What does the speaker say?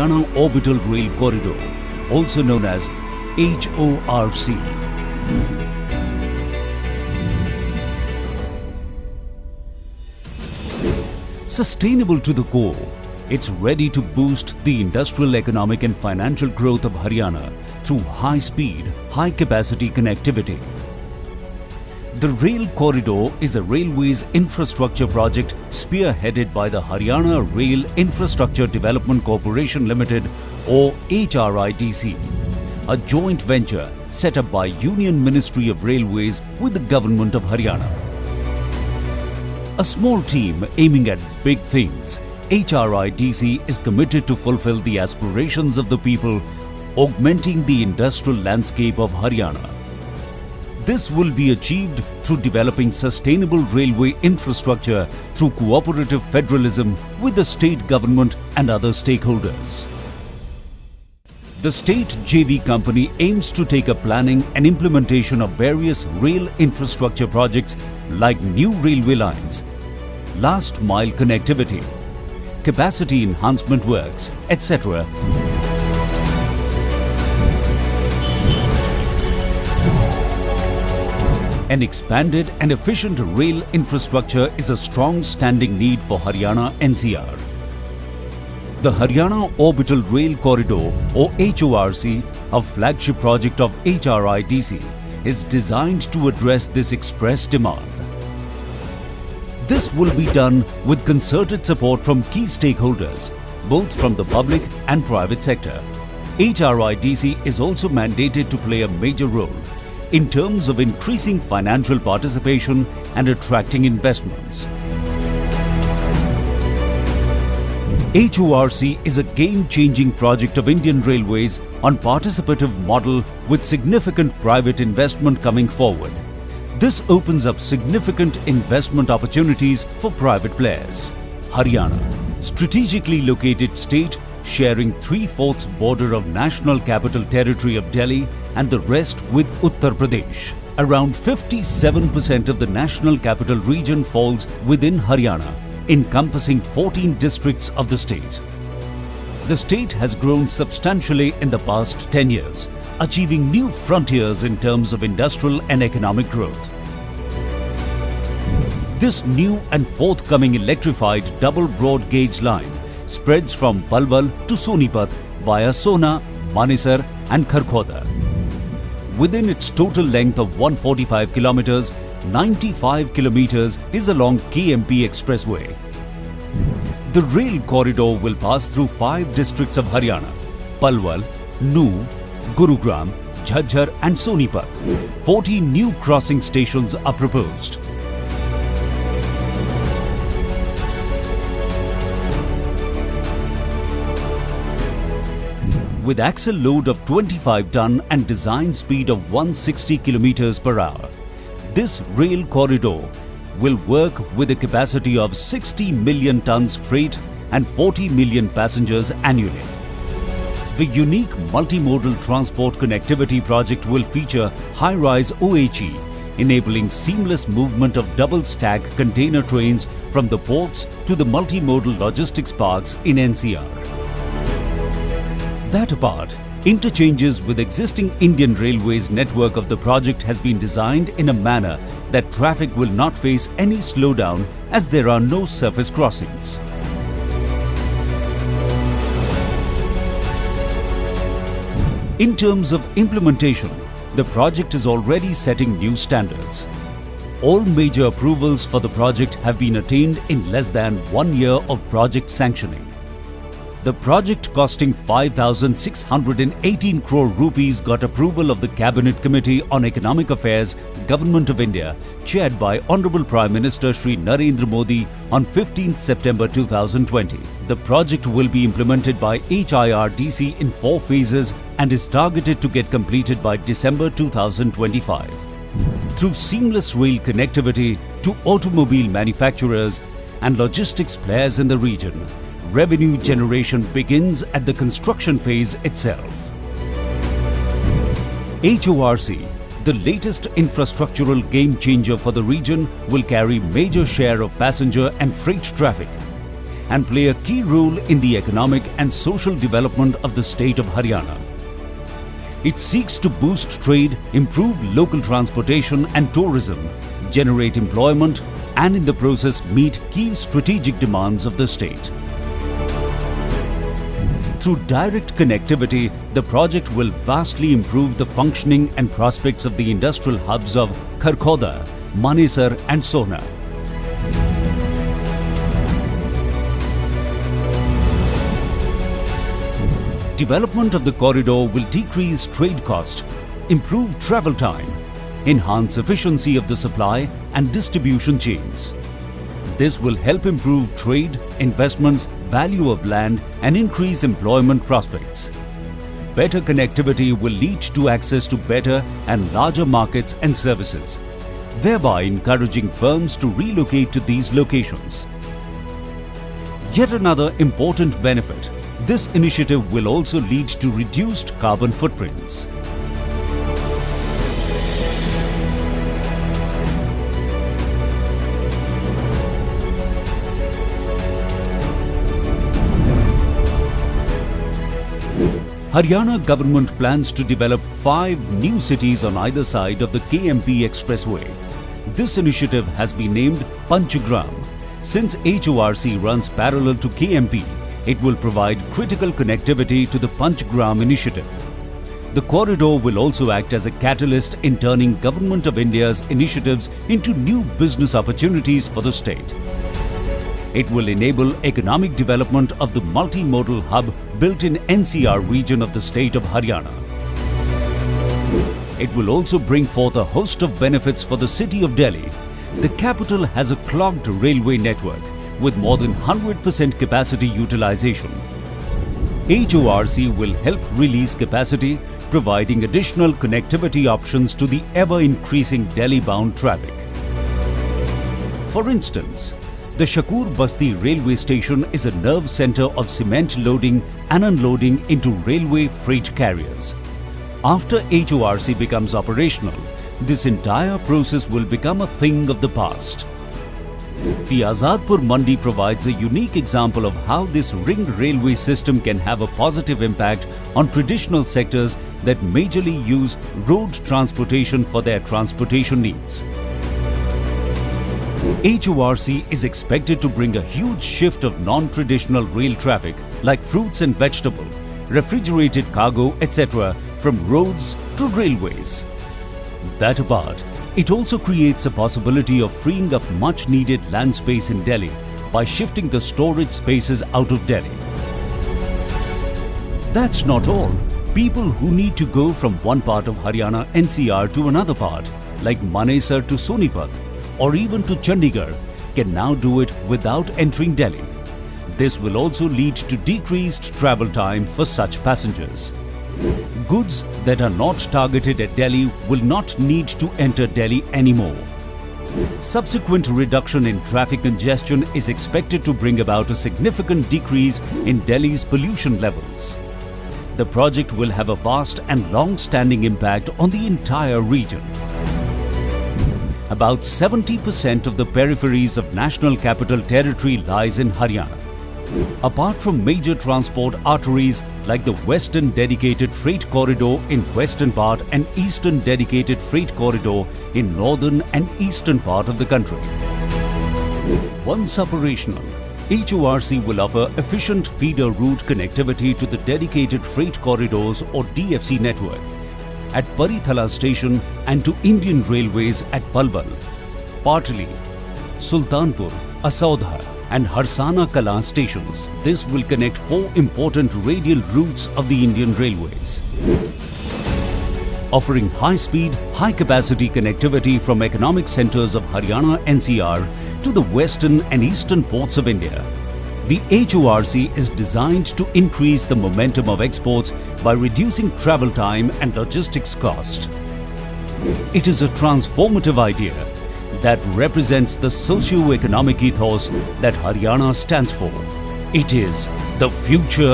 Haryana Orbital Rail Corridor, also known as HORC. Sustainable to the core, it's ready to boost the industrial, economic and financial growth of Haryana through high-speed, high-capacity connectivity. The Rail Corridor is a railways infrastructure project spearheaded by the Haryana Rail Infrastructure Development Corporation Limited or HRITC, a joint venture set up by Union Ministry of Railways with the Government of Haryana. A small team aiming at big things, HRITC is committed to fulfill the aspirations of the people, augmenting the industrial landscape of Haryana. This will be achieved through developing sustainable railway infrastructure through cooperative federalism with the state government and other stakeholders. The state JV company aims to take up planning and implementation of various rail infrastructure projects like new railway lines, last mile connectivity, capacity enhancement works, etc. An expanded and efficient rail infrastructure is a strong standing need for Haryana NCR. The Haryana Orbital Rail Corridor or HORC, a flagship project of HRITC, is designed to address this express demand. This will be done with concerted support from key stakeholders, both from the public and private sector. HRITC is also mandated to play a major role in terms of increasing financial participation and attracting investments. HORC is a game-changing project of Indian Railways on participative model with significant private investment coming forward. This opens up significant investment opportunities for private players. Haryana, strategically located state sharing 3/4 border of National Capital Territory of Delhi and the rest with Uttar Pradesh. Around 57% of the National Capital Region falls within Haryana, encompassing 14 districts of the state. The state has grown substantially in the past 10 years, achieving new frontiers in terms of industrial and economic growth. This new and forthcoming electrified double broad gauge line spreads from Palwal to Sonipat via Sona, Manesar and Kharkhoda. Within its total length of 145 kilometers, 95 kilometers is along KMP Expressway. The rail corridor will pass through 5 districts of Haryana: Palwal, Nuh, Gurugram, Jhajjar and Sonipat. 40 new crossing stations are proposed. With axle load of 25 ton and design speed of 160 km per hour, this rail corridor will work with a capacity of 60 million tons freight and 40 million passengers annually. The unique multimodal transport connectivity project will feature high-rise OHE, enabling seamless movement of double-stack container trains from the ports to the multimodal logistics parks in NCR. That apart, interchanges with existing Indian Railways network of the project has been designed in a manner that traffic will not face any slowdown as there are no surface crossings. In terms of implementation, the project is already setting new standards. All major approvals for the project have been attained in less than 1 year of project sanctioning. The project costing 5,618 crore rupees got approval of the Cabinet Committee on Economic Affairs, Government of India, chaired by Honorable Prime Minister Shri Narendra Modi on 15th September 2020. The project will be implemented by HIRTC in 4 phases and is targeted to get completed by December 2025. Through seamless rail connectivity to automobile manufacturers and logistics players in the region, revenue generation begins at the construction phase itself. HORC, the latest infrastructural game changer for the region, will carry major share of passenger and freight traffic. and play a key role in the economic and social development of the state of Haryana. It seeks to boost trade, improve local transportation and tourism, generate employment, and in the process meet key strategic demands of the state. Through direct connectivity, the project will vastly improve the functioning and prospects of the industrial hubs of Kharkhoda, Manesar and Sohna. Development of the corridor will decrease trade cost, improve travel time, enhance efficiency of the supply and distribution chains. This will help improve trade, investments, value of land and increase employment prospects. Better connectivity will lead to access to better and larger markets and services, thereby encouraging firms to relocate to these locations. Yet another important benefit, this initiative will also lead to reduced carbon footprints. Haryana government plans to develop 5 new cities on either side of the KMP Expressway. This initiative has been named Panchgram. Since HORC runs parallel to KMP, it will provide critical connectivity to the Panchgram initiative. The corridor will also act as a catalyst in turning Government of India's initiatives into new business opportunities for the state. It will enable economic development of the multimodal hub built in NCR region of the state of Haryana. It will also bring forth a host of benefits for the city of Delhi. The capital has a clogged railway network with more than 100% capacity utilization. HORC will help release capacity, providing additional connectivity options to the ever-increasing Delhi-bound traffic. For instance, the Shakur Basti railway station is a nerve center of cement loading and unloading into railway freight carriers. After HORC becomes operational, this entire process will become a thing of the past. The Azadpur Mandi provides a unique example of how this ring railway system can have a positive impact on traditional sectors that majorly use road transportation for their transportation needs. HORC is expected to bring a huge shift of non-traditional rail traffic like fruits and vegetable, refrigerated cargo, etc. from roads to railways. That apart, it also creates a possibility of freeing up much needed land space in Delhi by shifting the storage spaces out of Delhi. That's not all. People who need to go from one part of Haryana NCR to another part, like Manesar to Sonipat, or even to Chandigarh, can now do it without entering Delhi. This will also lead to decreased travel time for such passengers. Goods that are not targeted at Delhi will not need to enter Delhi anymore. Subsequent reduction in traffic congestion is expected to bring about a significant decrease in Delhi's pollution levels. The project will have a vast and long-standing impact on the entire region. About 70% of the peripheries of National Capital Territory lies in Haryana. Apart from major transport arteries like the Western Dedicated Freight Corridor in western part and Eastern Dedicated Freight Corridor in northern and eastern part of the country. Once operational, HORC will offer efficient feeder route connectivity to the Dedicated Freight Corridors or DFC network at Parithala station and to Indian Railways at Palwal, Patli, Sultanpur, Asaudha and Harsana Kala stations. This will connect 4 important radial routes of the Indian Railways, offering high-speed, high-capacity connectivity from economic centres of Haryana NCR to the western and eastern ports of India. The HORC is designed to increase the momentum of exports by reducing travel time and logistics cost. It is a transformative idea that represents the socio-economic ethos that Haryana stands for. It is the future